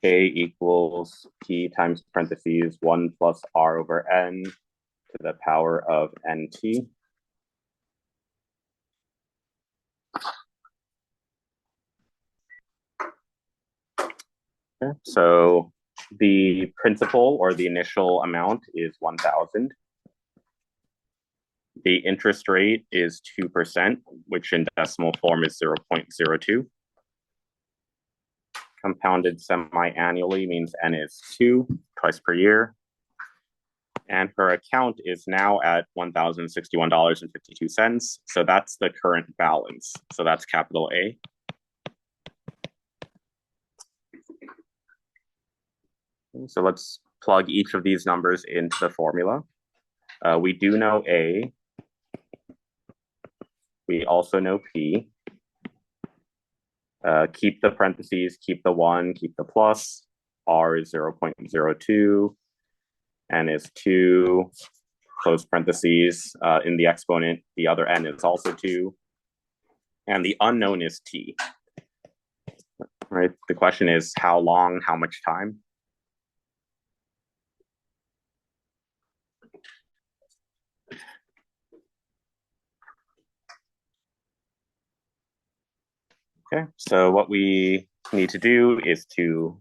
A equals P times parentheses 1 plus R over N to the power of NT. Okay, so the principal or the initial amount is 1,000. The interest rate is 2%, which in decimal form is 0.02. Compounded semi-annually means N is 2, twice per year. And her account is now at $1,061.52. So that's the current balance. So that's capital A. So let's plug each of these numbers into the formula. We do know A. We also know P. Keep the parentheses, keep the 1, keep the plus. R is 0.02. N is 2, close parentheses. In the exponent, the other N is also 2. And the unknown is T. Right? The question is how long, how much time? Okay, so what we need to do is to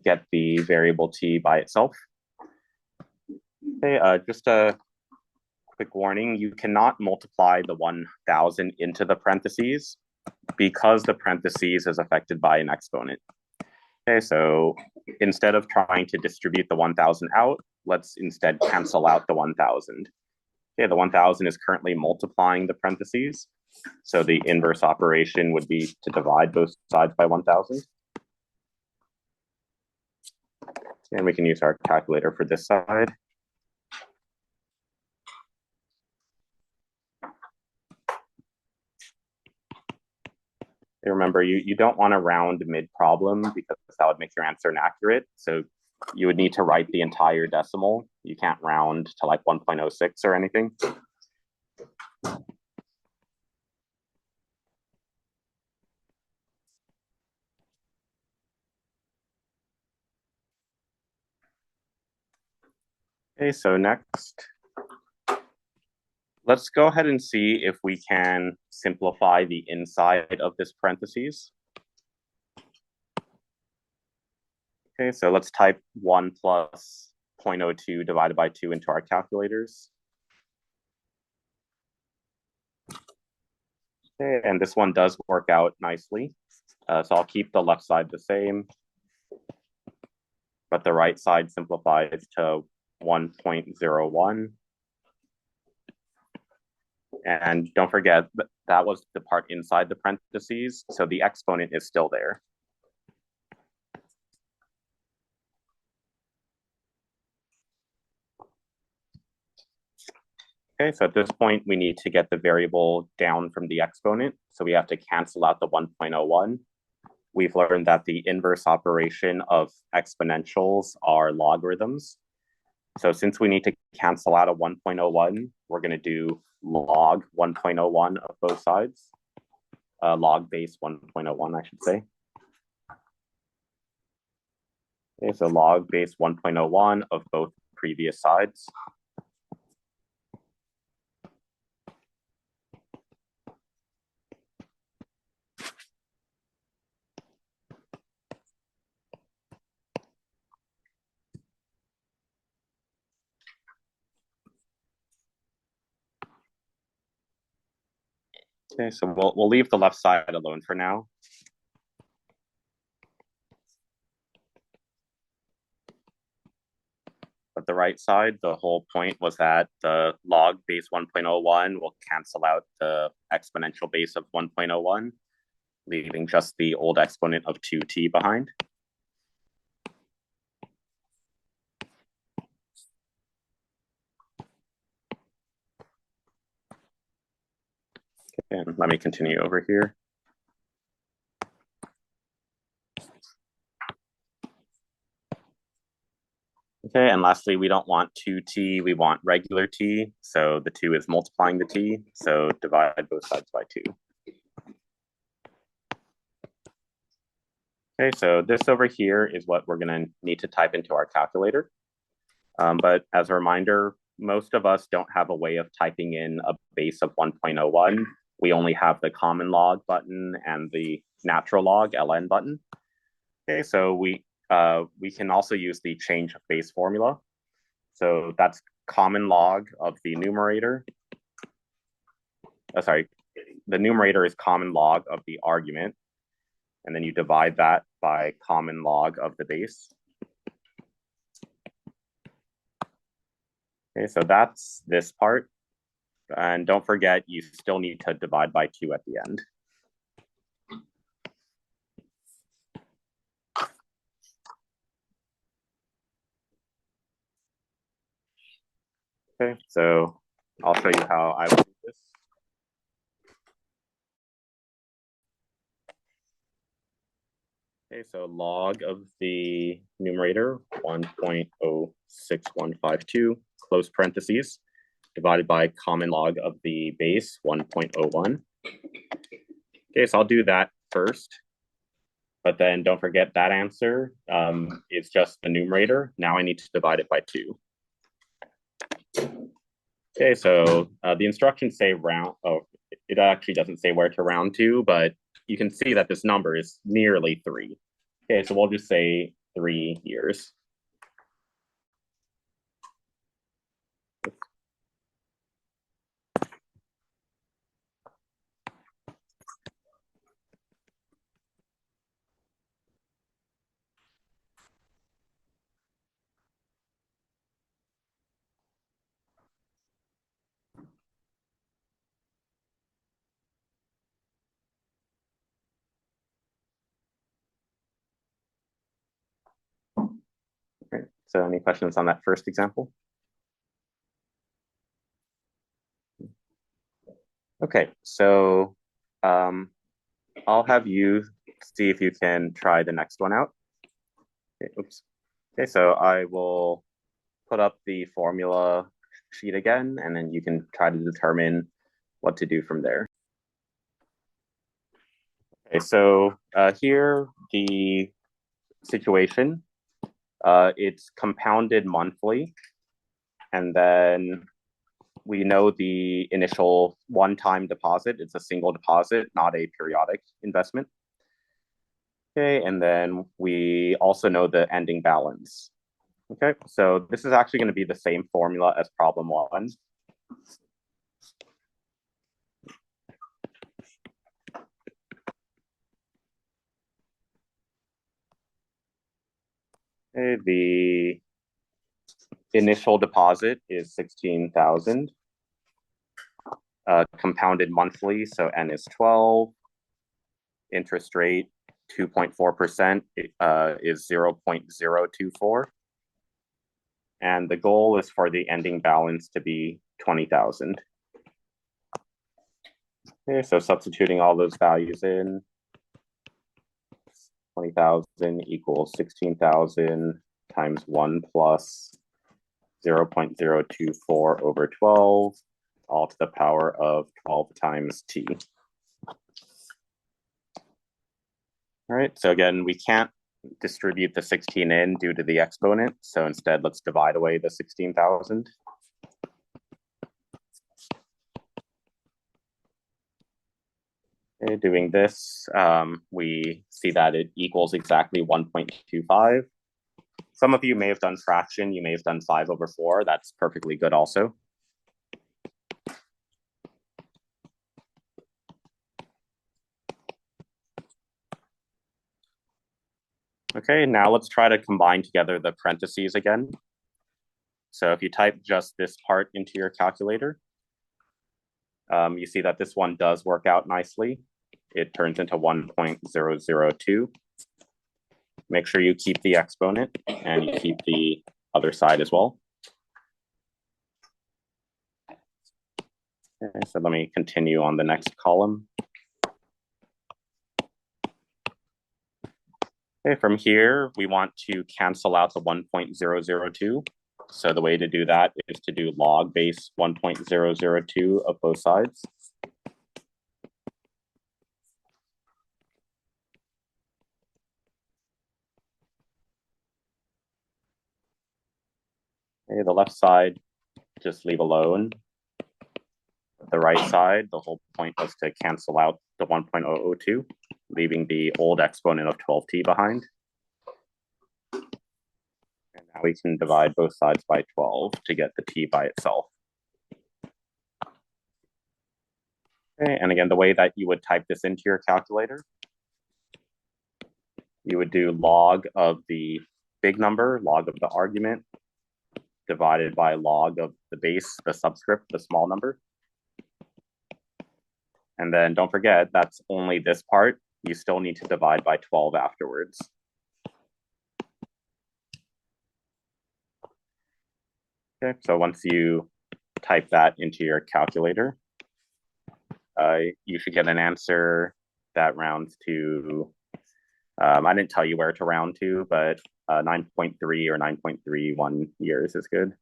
get the variable T by itself. Okay, just a quick warning, you cannot multiply the 1,000 into the parentheses because the parentheses is affected by an exponent. Okay, so instead of trying to distribute the 1,000 out, let's instead cancel out the 1,000. Okay, the 1,000 is currently multiplying the parentheses. So the inverse operation would be to divide both sides by 1,000. And we can use our calculator for this side. Remember, you don't want to round mid-problem because that would make your answer inaccurate. So you would need to write the entire decimal. You can't round to like 1.06 or anything. Okay, so next, let's go ahead and see if we can simplify the inside of this parentheses. Okay, so let's type 1 plus 0.02 divided by 2 into our calculators. Okay, and this one does work out nicely. So I'll keep the left side the same, but the right side simplifies to 1.01. And don't forget, that was the part inside the parentheses, so the exponent is still there. Okay, so at this point, we need to get the variable down from the exponent. So we have to cancel out the 1.01. We've learned that the inverse operation of exponentials are logarithms. So since we need to cancel out a 1.01, we're going to do log 1.01 of both sides. Log base 1.01, I should say. Okay, so log base 1.01 of both previous sides. Okay, so we'll leave the left side alone for now. But the right side, the whole point was that the log base 1.01 will cancel out the exponential base of 1.01, leaving just the old exponent of 2t behind. Okay, and let me continue over here. Okay, and lastly, we don't want 2t, we want regular t. So the 2 is multiplying the t, so divide both sides by 2. Okay, so this over here is what we're going to need to type into our calculator. But as a reminder, most of us don't have a way of typing in a base of 1.01. We only have the common log button and the natural log ln button. Okay, so we can also use the change of base formula. So that's common log of the numerator. Sorry, the numerator is common log of the argument, and then you divide that by common log of the base. Okay, so that's this part. And don't forget, you still need to divide by 2 at the end. Okay, so I'll show you how I would do this. Okay, so log of the numerator, 1.06152, close parentheses, divided by common log of the base, 1.01. Okay, so I'll do that first. But then don't forget that answer is just the numerator. Now I need to divide it by 2. Okay, so the instructions say round. Oh, it actually doesn't say where to round to, but you can see that this number is nearly 3. Okay, so we'll just say 3 years. Okay, so any questions on that first example? Okay, so I'll have you see if you can try the next one out. Okay, oops. Okay, so I will put up the formula sheet again, and then you can try to determine what to do from there. Okay, so here the situation, it's compounded monthly, and then we know the initial one-time deposit. It's a single deposit, not a periodic investment. Okay, and then we also know the ending balance. Okay, so this is actually going to be the same formula as problem 1. Okay, the initial deposit is 16,000. Compounded monthly, so N is 12. Interest rate 2.4% is 0.024. And the goal is for the ending balance to be 20,000. Okay, so substituting all those values in, 20,000 equals 16,000 times 1 plus 0.024 over 12, all to the power of 12 times t. All right, so again, we can't distribute the 16 in due to the exponent, so instead let's divide away the 16,000. Okay, doing this, we see that it equals exactly 1.25. Some of you may have done fraction, you may have done 5 over 4, that's perfectly good also. Okay, now let's try to combine together the parentheses again. So if you type just this part into your calculator, you see that this one does work out nicely. It turns into 1.002. Make sure you keep the exponent and you keep the other side as well. Okay, so let me continue on the next column. Okay, from here, we want to cancel out the 1.002. So the way to do that is to do log base 1.002 of both sides. Okay, the left side, just leave alone. The right side, the whole point was to cancel out the 1.002, leaving the old exponent of 12t behind. And now we can divide both sides by 12 to get the t by itself. Okay, and again, the way that you would type this into your calculator, you would do log of the big number, log of the argument, divided by log of the base, the subscript, the small number. And then don't forget, that's only this part. You still need to divide by 12 afterwards. Okay, so once you type that into your calculator, you should get an answer that rounds to, I didn't tell you where to round to, but 9.3 or 9.31 years is good.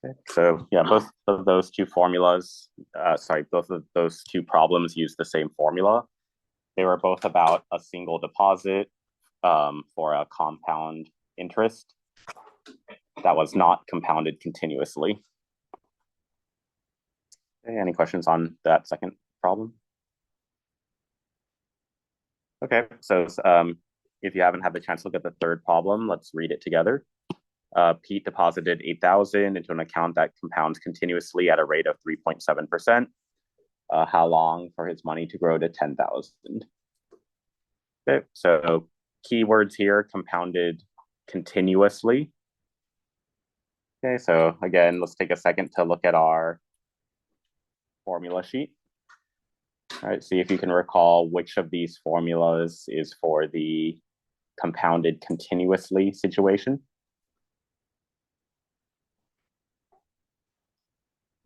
Okay, so yeah, both of those two formulas, both of those two problems use the same formula. They were both about a single deposit for a compound interest that was not compounded continuously. Okay, any questions on that second problem? Okay, so if you haven't had the chance to look at the third problem, let's read it together. Pete deposited 8,000 into an account that compounds continuously at a rate of 3.7%. How long for his money to grow to 10,000? Okay, so keywords here, compounded continuously. Okay, so again, let's take a second to look at our formula sheet. All right, see if you can recall which of these formulas is for the compounded continuously situation.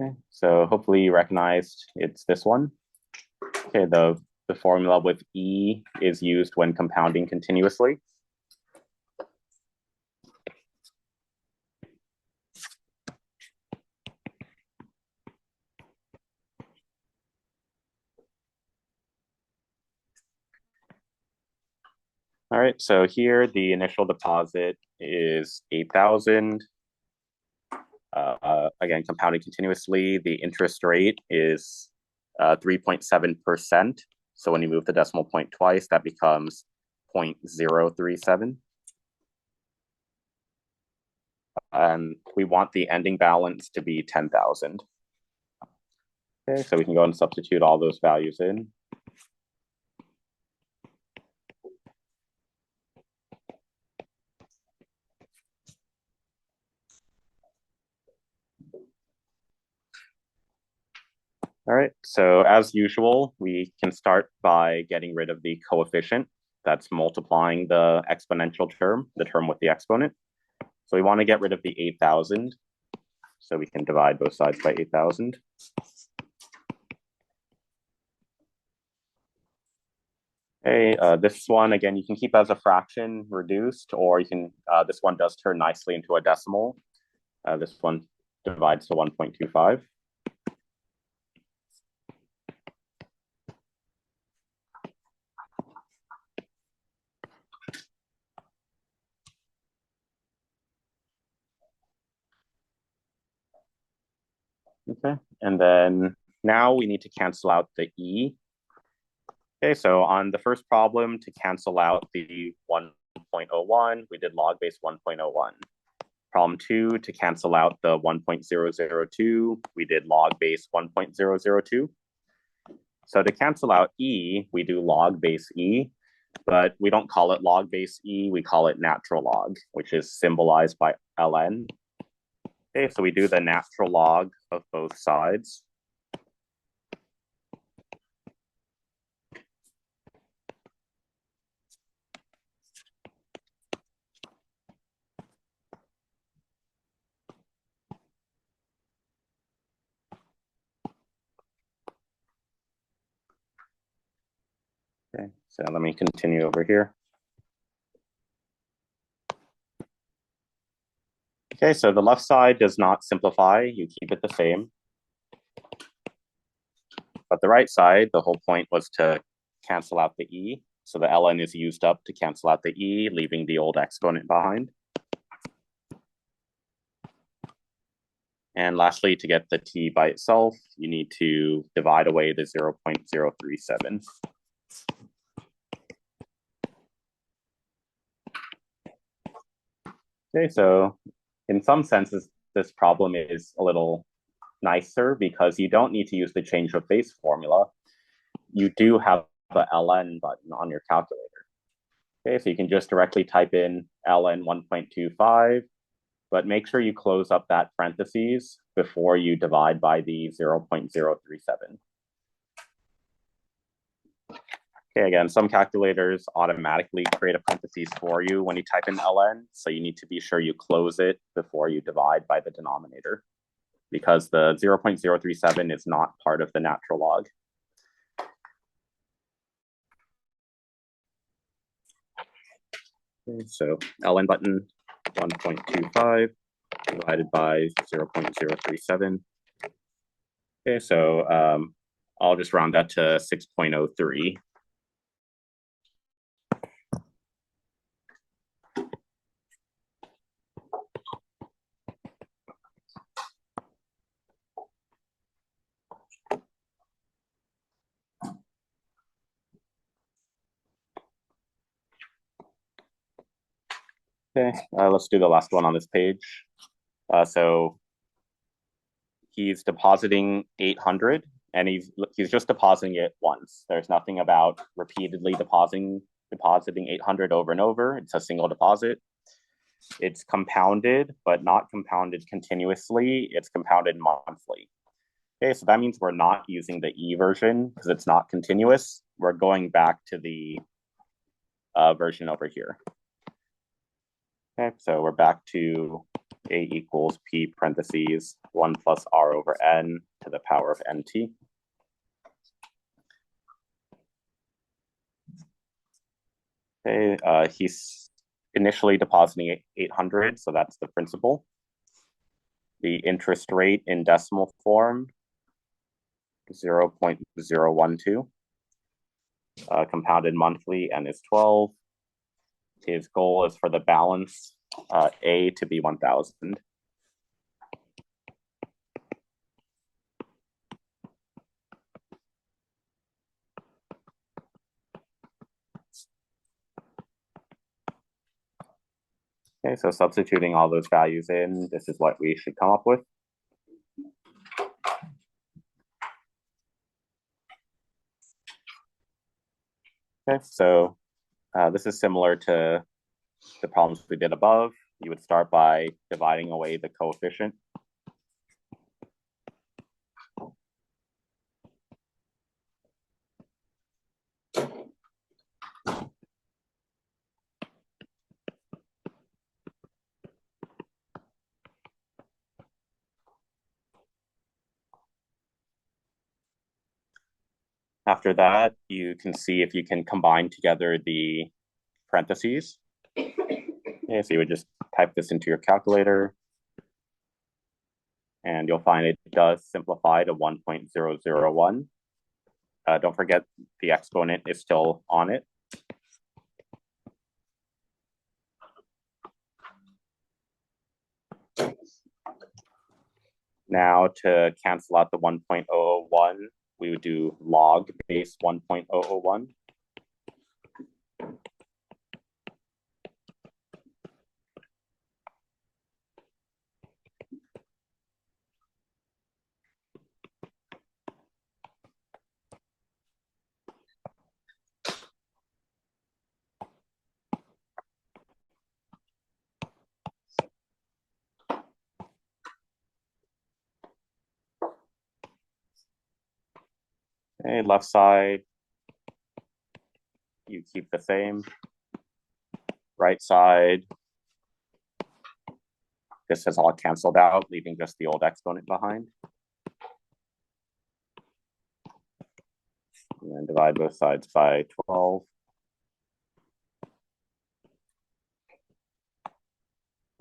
Okay, so hopefully you recognized it's this one. Okay, the formula with E is used when compounding continuously. All right, so here the initial deposit is 8,000. Again, compounded continuously, the interest rate is 3.7%. So when you move the decimal point twice, that becomes 0.037. And we want the ending balance to be 10,000. Okay, so we can go and substitute all those values in. All right, so as usual, we can start by getting rid of the coefficient that's multiplying the exponential term, the term with the exponent. So we want to get rid of the 8,000. So we can divide both sides by 8,000. Okay, this one, again, you can keep as a fraction reduced, or you can, this one does turn nicely into a decimal. This one divides to 1.25. Okay, and then now we need to cancel out the E. Okay, so on the first problem, to cancel out the 1.01, we did log base 1.01. Problem 2, to cancel out the 1.002, we did log base 1.002. So to cancel out E, we do log base E, but we don't call it log base E, we call it natural log, which is symbolized by ln. Okay, so we do the natural log of both sides. Okay, so let me continue over here. Okay, so the left side does not simplify, you keep it the same. But the right side, the whole point was to cancel out the e. So the ln is used up to cancel out the e, leaving the old exponent behind. And lastly, to get the t by itself, you need to divide away the 0.037. Okay, so in some senses, this problem is a little nicer because you don't need to use the change of base formula. You do have the ln button on your calculator. Okay, so you can just directly type in ln 1.25, but make sure you close up that parentheses before you divide by the 0.037. Okay, again, some calculators automatically create a parentheses for you when you type in ln, so you need to be sure you close it before you divide by the denominator, because the 0.037 is not part of the natural log. Okay, so ln button 1.25 divided by 0.037. Okay, so I'll just round that to 6.03. Okay, let's do the last one on this page. So he's depositing 800, and he's just depositing it once. There's nothing about repeatedly depositing 800 over and over. It's a single deposit. It's compounded, but not compounded continuously. It's compounded monthly. Okay, so that means we're not using the E version because it's not continuous. We're going back to the version over here. Okay, so we're back to A equals P parentheses 1 plus R over N to the power of NT. Okay, he's initially depositing 800, so that's the principal. The interest rate in decimal form, 0.012. Compounded monthly, N is 12. His goal is for the balance, A to be 1,000. Okay, so substituting all those values in, this is what we should come up with. Okay, so this is similar to the problems we did above. You would start by dividing away the coefficient. After that, you can see if you can combine together the parentheses. Okay, so you would just type this into your calculator, and you'll find it does simplify to 1.001. Don't forget the exponent is still on it. Now to cancel out the 1.001, we would do log base 1.001. Okay, left side, you keep the same. Right side, this has all canceled out, leaving just the old exponent behind. And then divide both sides by 12.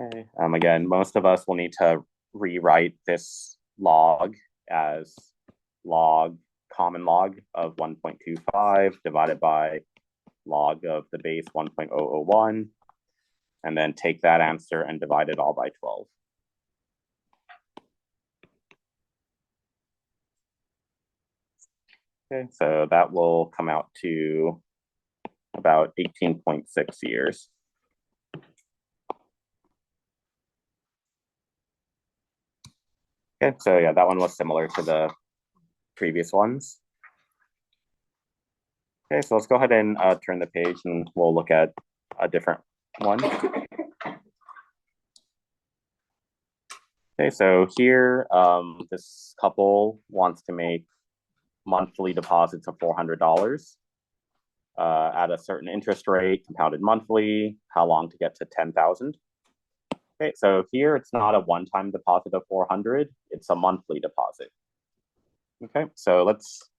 Okay. Again, most of us will need to rewrite this log as log common log of 1.25 divided by log of the base 1.001, and then take that answer and divide it all by 12. Okay, so that will come out to about 18.6 years. Okay, so yeah, that one was similar to the previous ones. Okay, so let's go ahead and turn the page and we'll look at a different one. Okay, so here, this couple wants to make monthly deposits of $400 at a certain interest rate, compounded monthly, how long to get to 10,000. Okay, so here it's not a one-time deposit of 400, it's a monthly deposit. Okay, so let's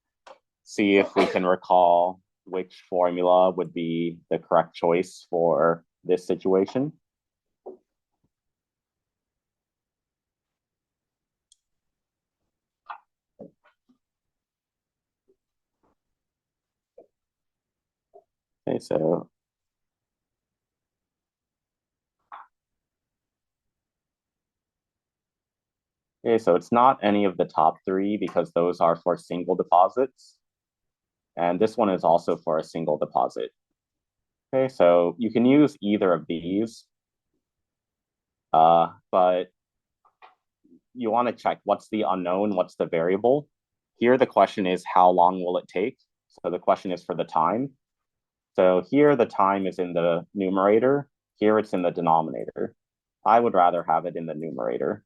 see if we can recall which formula would be the correct choice for this situation. Okay, so it's not any of the top three because those are for single deposits. And this one is also for a single deposit. Okay, so you can use either of these, but you want to check what's the unknown, what's the variable. Here, the question is how long will it take? So the question is for the time. So here, the time is in the numerator. Here, it's in the denominator. I would rather have it in the numerator.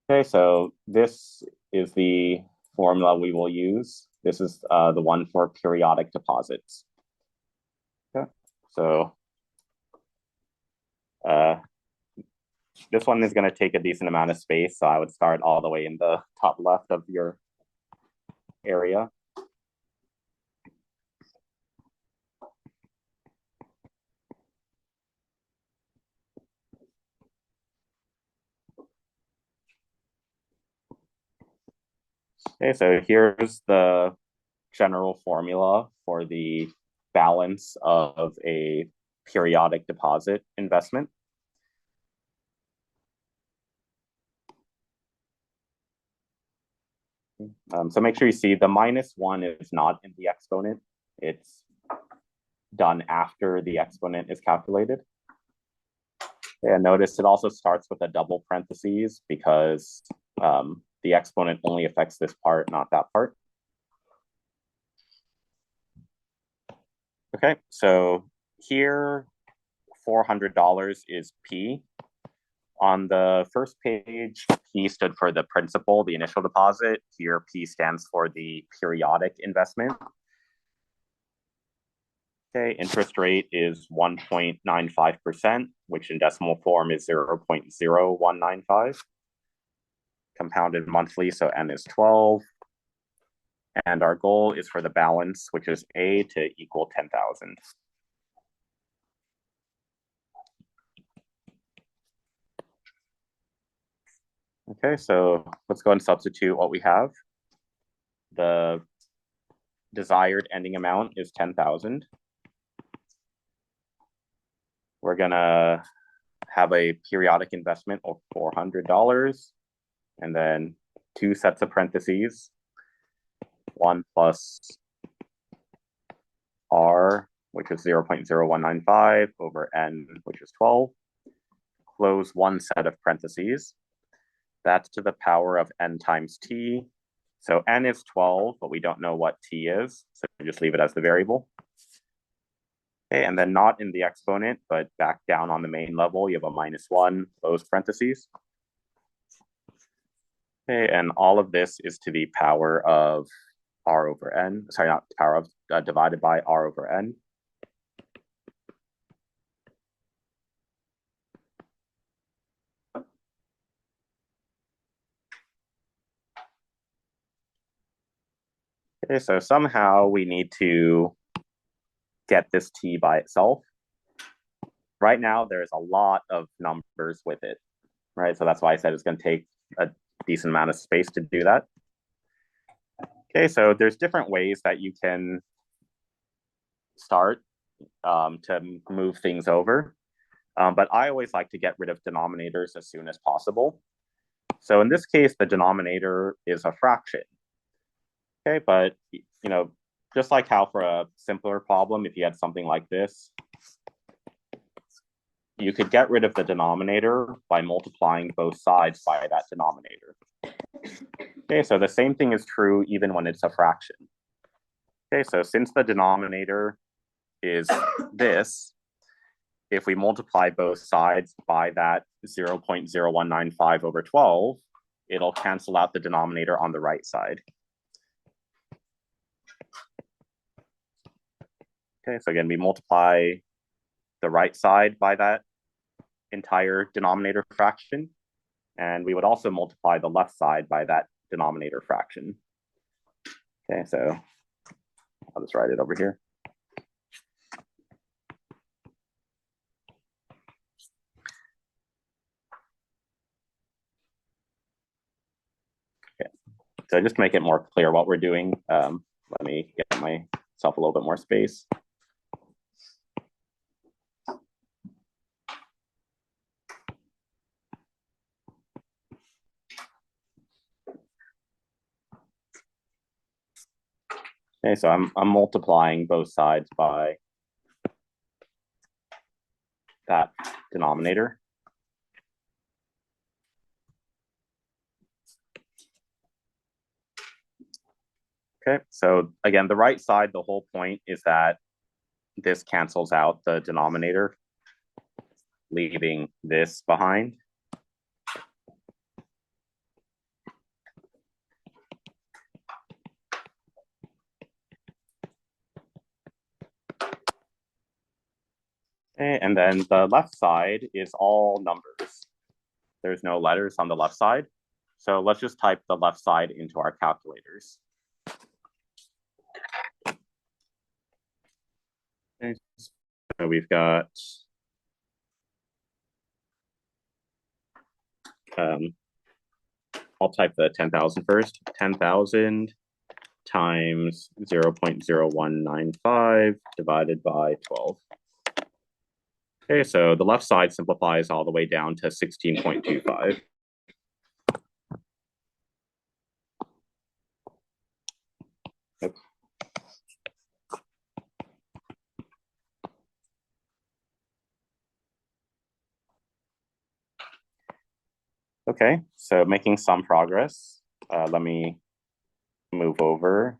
Okay, so this is the formula we will use. This is the one for periodic deposits. Okay, so this one is going to take a decent amount of space, so I would start all the way in the top left of your area. Okay, so here's the general formula for the balance of a periodic deposit investment. So make sure you see the -1 is not in the exponent. It's done after the exponent is calculated. And notice it also starts with a double parentheses because the exponent only affects this part, not that part. Okay, so here $400 is P. On the first page, P stood for the principal, the initial deposit. Here, P stands for the periodic investment. Okay, interest rate is 1.95%, which in decimal form is 0.0195. Compounded monthly, so N is 12. And our goal is for the balance, which is A, to equal 10,000. Okay, so let's go and substitute what we have. The desired ending amount is 10,000. We're gonna have a periodic investment of $400 and then two sets of parentheses, 1 plus R, which is 0.0195 over N, which is 12. Close one set of parentheses. That's to the power of N times T. So N is 12, but we don't know what T is. So just leave it as the variable. Okay, and then not in the exponent, but back down on the main level, you have a -1, close parentheses. Okay, and all of this is to the power of R over N. Sorry, not the power of, divided by R over N. Okay, so somehow we need to get this T by itself. Right now, there's a lot of numbers with it, right? So that's why I said it's going to take a decent amount of space to do that. Okay, so there's different ways that you can start to move things over. But I always like to get rid of denominators as soon as possible. So in this case, the denominator is a fraction. Okay, but just like how for a simpler problem, if you had something like this, you could get rid of the denominator by multiplying both sides by that denominator. Okay, so the same thing is true even when it's a fraction. Okay, so since the denominator is this, if we multiply both sides by that 0.0195 over 12, it'll cancel out the denominator on the right side. Okay, so again, we multiply the right side by that entire denominator fraction, and we would also multiply the left side by that denominator fraction. Okay, so I'll just write it over here. Okay, so just to make it more clear what we're doing, let me get myself a little bit more space. Okay, so I'm multiplying both sides by that denominator. Okay, so again, the right side, the whole point is that this cancels out the denominator, leaving this behind. Okay, and then the left side is all numbers. There's no letters on the left side. So let's just type the left side into our calculators. Okay, so we've got I'll type the 10,000 first. 10,000 times 0.0195 divided by 12. Okay, so the left side simplifies all the way down to 16.25. Oops. Okay, so making some progress. Let me move over.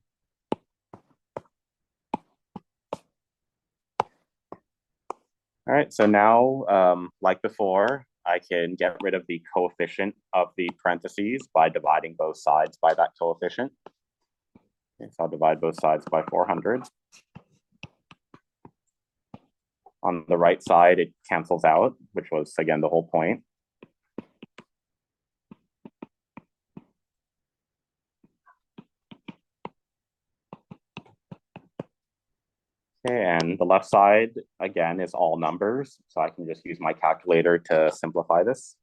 All right, so now, like before, I can get rid of the coefficient of the parentheses by dividing both sides by that coefficient. Okay, so I'll divide both sides by 400. On the right side, it cancels out, which was, again, the whole point. Okay, and the left side, again, is all numbers. So I can just use my calculator to simplify this.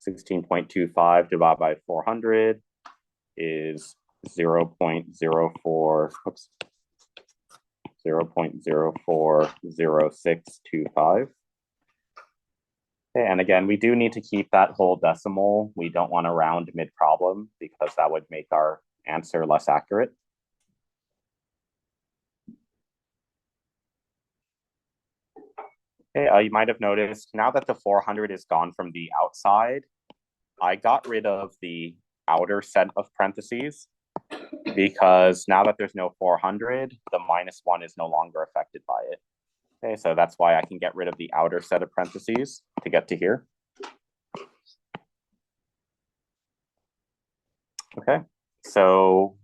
16.25 divided by 400 is 0.04, oops, 0.040625. Okay, and again, we do need to keep that whole decimal. We don't want to round mid-problem because that would make our answer less accurate. Okay, you might have noticed now that the 400 is gone from the outside, I got rid of the outer set of parentheses because now that there's no 400, the -1 is no longer affected by it. Okay, so that's why I can get rid of the outer set of parentheses to get to here. Okay, so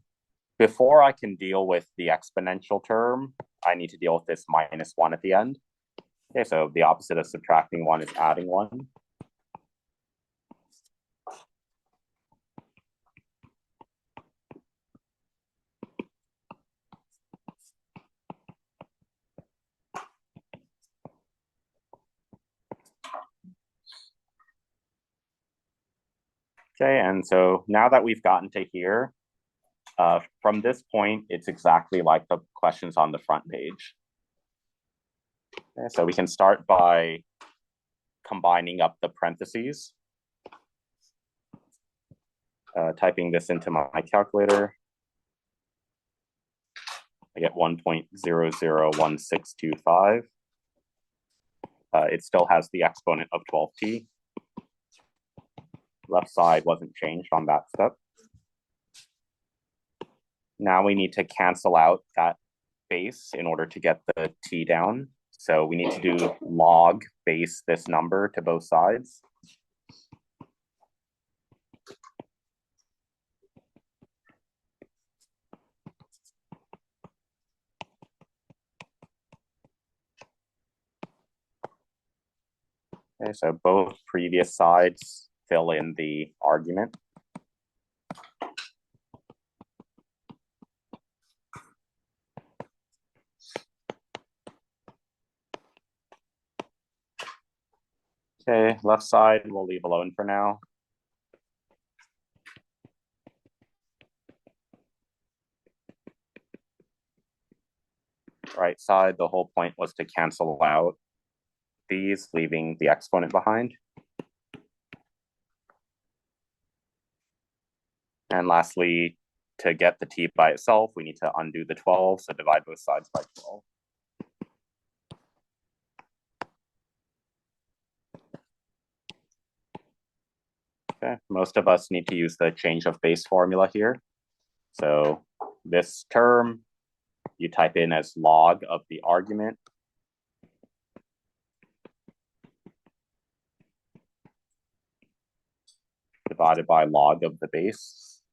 before I can deal with the exponential term, I need to deal with this -1 at the end. Okay, so the opposite of subtracting 1 is adding 1. Okay, and so now that we've gotten to here, from this point, it's exactly like the questions on the front page. Okay, so we can start by combining up the parentheses. Typing this into my calculator, I get 1.001625. It still has the exponent of 12t. Left side wasn't changed on that step. Now we need to cancel out that base in order to get the t down. So we need to do log base this number to both sides. Okay, so both previous sides fill in the argument. Okay, left side we'll leave alone for now. Right side, the whole point was to cancel out these, leaving the exponent behind. And lastly, to get the t by itself, we need to undo the 12, so divide both sides by 12. Okay, most of us need to use the change of base formula here. So this term, you type in as log of the argument divided by log of the base.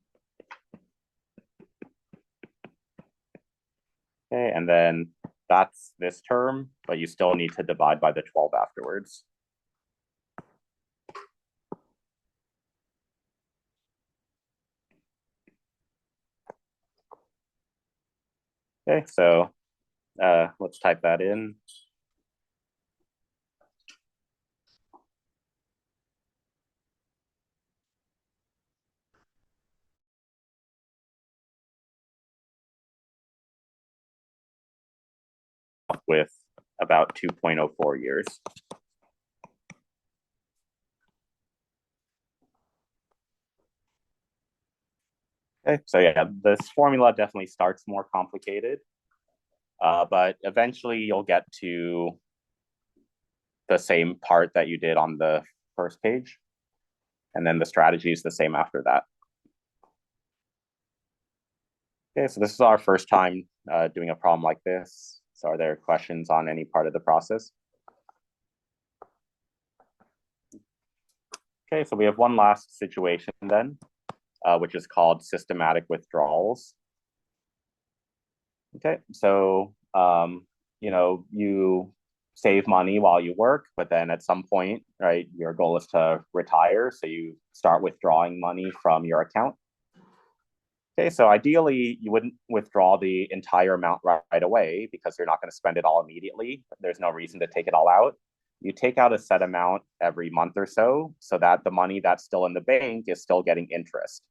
Okay, and then that's this term, but you still need to divide by the 12 afterwards. Okay, so let's type that in. With about 2.04 years. Okay, so yeah, this formula definitely starts more complicated, but eventually you'll get to the same part that you did on the first page, and then the strategy is the same after that. Okay, so this is our first time doing a problem like this. So are there questions on any part of the process? Okay, so we have one last situation then, which is called systematic withdrawals. Okay, so you save money while you work, but then at some point, right, your goal is to retire, so you start withdrawing money from your account. Okay, so ideally, you wouldn't withdraw the entire amount right away because you're not going to spend it all immediately. There's no reason to take it all out. You take out a set amount every month or so that the money that's still in the bank is still getting interest.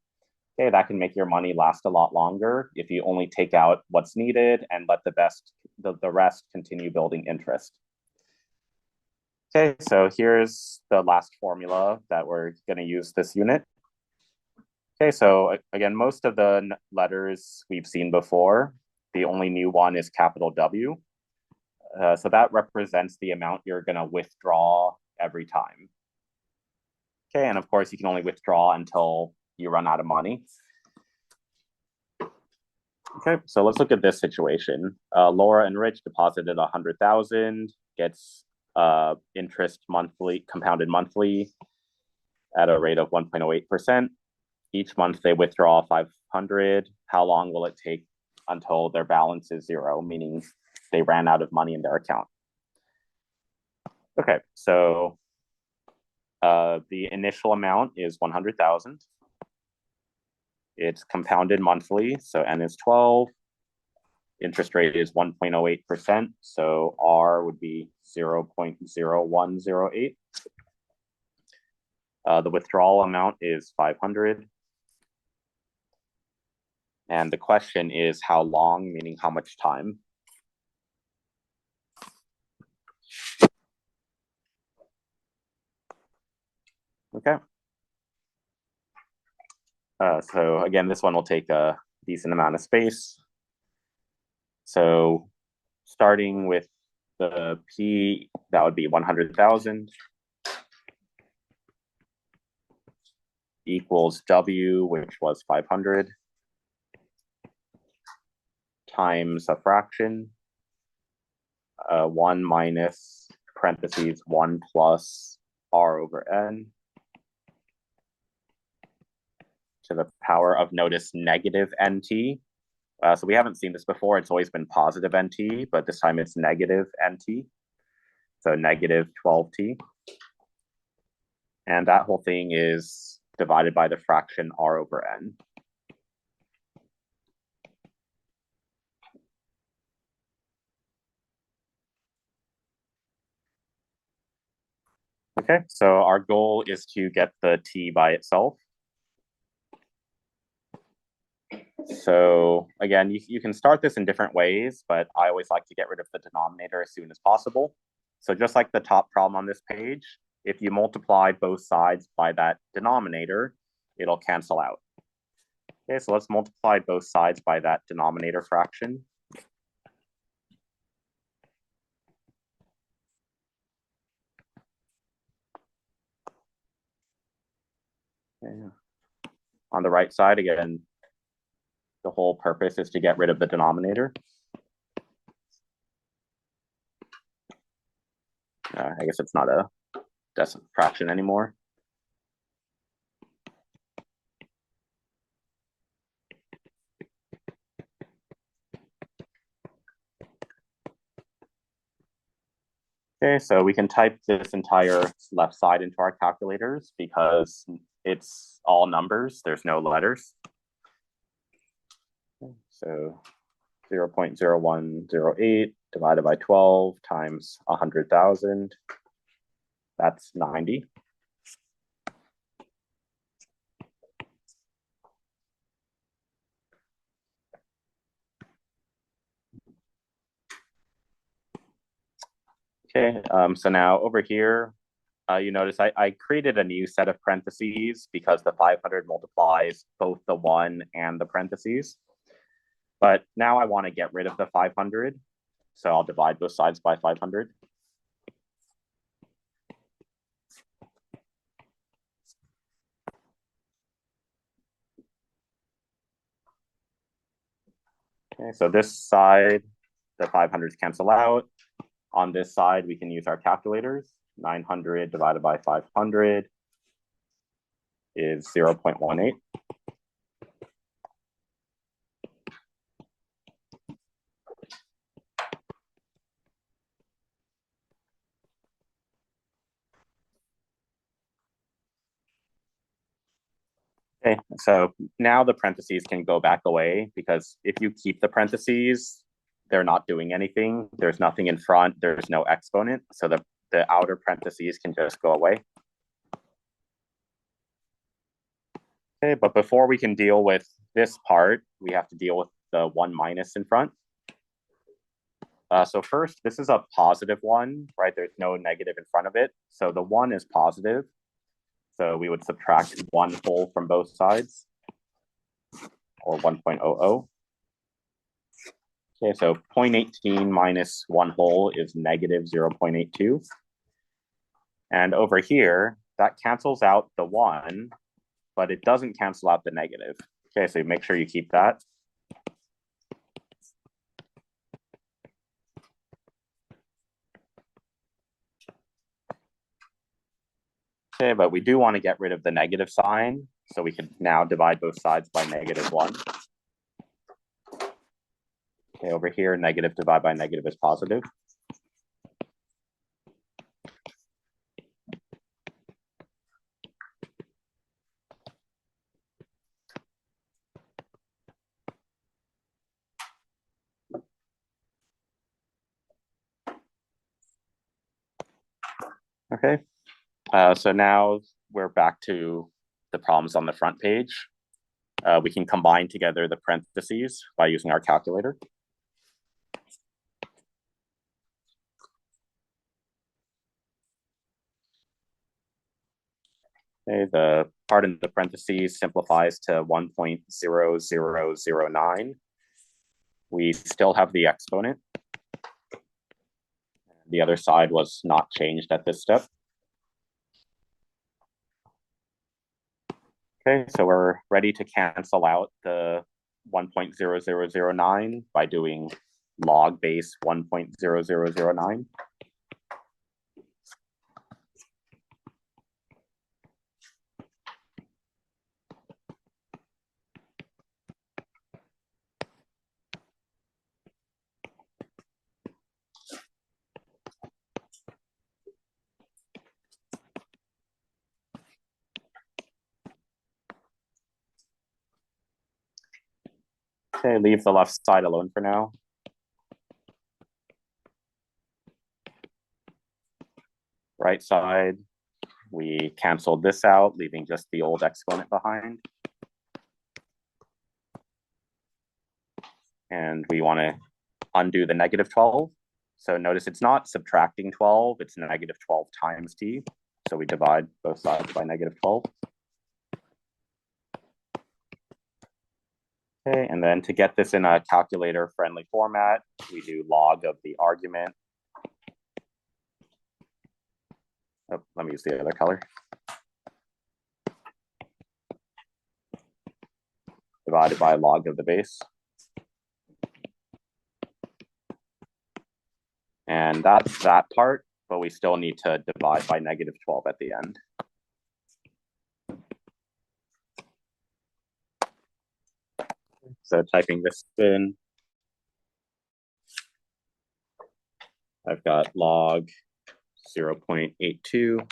Okay, that can make your money last a lot longer if you only take out what's needed and let the rest continue building interest. Okay, so here's the last formula that we're going to use this unit. Okay, so again, most of the letters we've seen before. The only new one is capital W. So that represents the amount you're going to withdraw every time. Okay, and of course, you can only withdraw until you run out of money. Okay, so let's look at this situation. Laura and Rich deposited 100,000, gets interest monthly, compounded monthly at a rate of 1.08%. Each month they withdraw 500. How long will it take until their balance is zero, meaning they ran out of money in their account? Okay, so the initial amount is 100,000. It's compounded monthly, so N is 12. Interest rate is 1.08%, so R would be 0.0108. The withdrawal amount is 500. And the question is how long, meaning how much time. Okay. So again, this one will take a decent amount of space. So starting with the P, that would be 100,000 equals W, which was 500, times a fraction, 1 minus parentheses 1 plus R over N to the power of, notice, negative NT. So we haven't seen this before. It's always been positive NT, but this time it's negative NT. So negative 12T. And that whole thing is divided by the fraction R over N. Okay, so our goal is to get the T by itself. So again, you can start this in different ways, but I always like to get rid of the denominator as soon as possible. So just like the top problem on this page, if you multiply both sides by that denominator, it'll cancel out. Okay, so let's multiply both sides by that denominator fraction. Okay. On the right side, again, the whole purpose is to get rid of the denominator. I guess it's not a decimal fraction anymore. Okay, so we can type this entire left side into our calculators because it's all numbers, there's no letters. So 0.0108 divided by 12 times 100,000, that's 90. Okay, so now over here, you notice I created a new set of parentheses because the 500 multiplies both the 1 and the parentheses. But now I want to get rid of the 500, so I'll divide both sides by 500. Okay, so this side, the 500s cancel out. On this side, we can use our calculators. 900 divided by 500 is 0.18. Okay, so now the parentheses can go back away because if you keep the parentheses, they're not doing anything. There's nothing in front, there's no exponent. So the outer parentheses can just go away. Okay, but before we can deal with this part, we have to deal with the 1 minus in front. So first, this is a positive 1, right? There's no negative in front of it. So the 1 is positive. So we would subtract 1 whole from both sides, or 1.00. Okay, so 0.18 minus 1 whole is negative 0.82. And over here, that cancels out the 1, but it doesn't cancel out the negative. Okay, so make sure you keep that. Okay, but we do want to get rid of the negative sign, so we can now divide both sides by negative 1. Okay, over here, negative divided by negative is positive. Okay, so now we're back to the problems on the front page. We can combine together the parentheses by using our calculator. Okay, the part in the parentheses simplifies to 1.0009. We still have the exponent. The other side was not changed at this step. Okay, so we're ready to cancel out the 1.0009 by doing log base 1.0009. Okay, leave the left side alone for now. Right side, we canceled this out, leaving just the old exponent behind. And we want to undo the negative 12. So notice it's not subtracting 12, it's negative 12 times t. So we divide both sides by negative 12. Okay, and then to get this in a calculator-friendly format, we do log of the argument. Oh, let me use the other color. Divided by log of the base. And that's that part, but we still need to divide by negative 12 at the end. So typing this in, I've got log 0.82,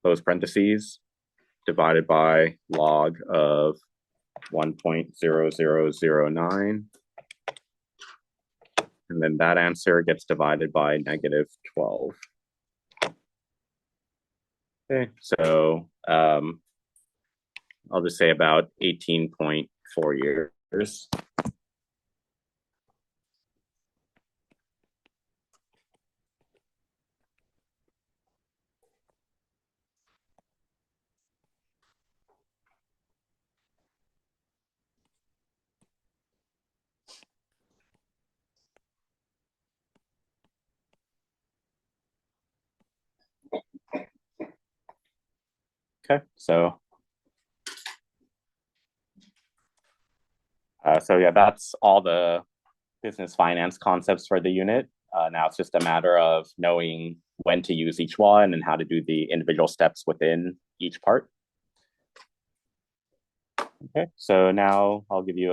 close parentheses, divided by log of 1.0009. And then that answer gets divided by negative 12. Okay, so I'll just say about 18.4 years. Okay, so yeah, that's all the business finance concepts for the unit. Now it's just a matter of knowing when to use each one and how to do the individual steps within each part. Okay, so now I'll give you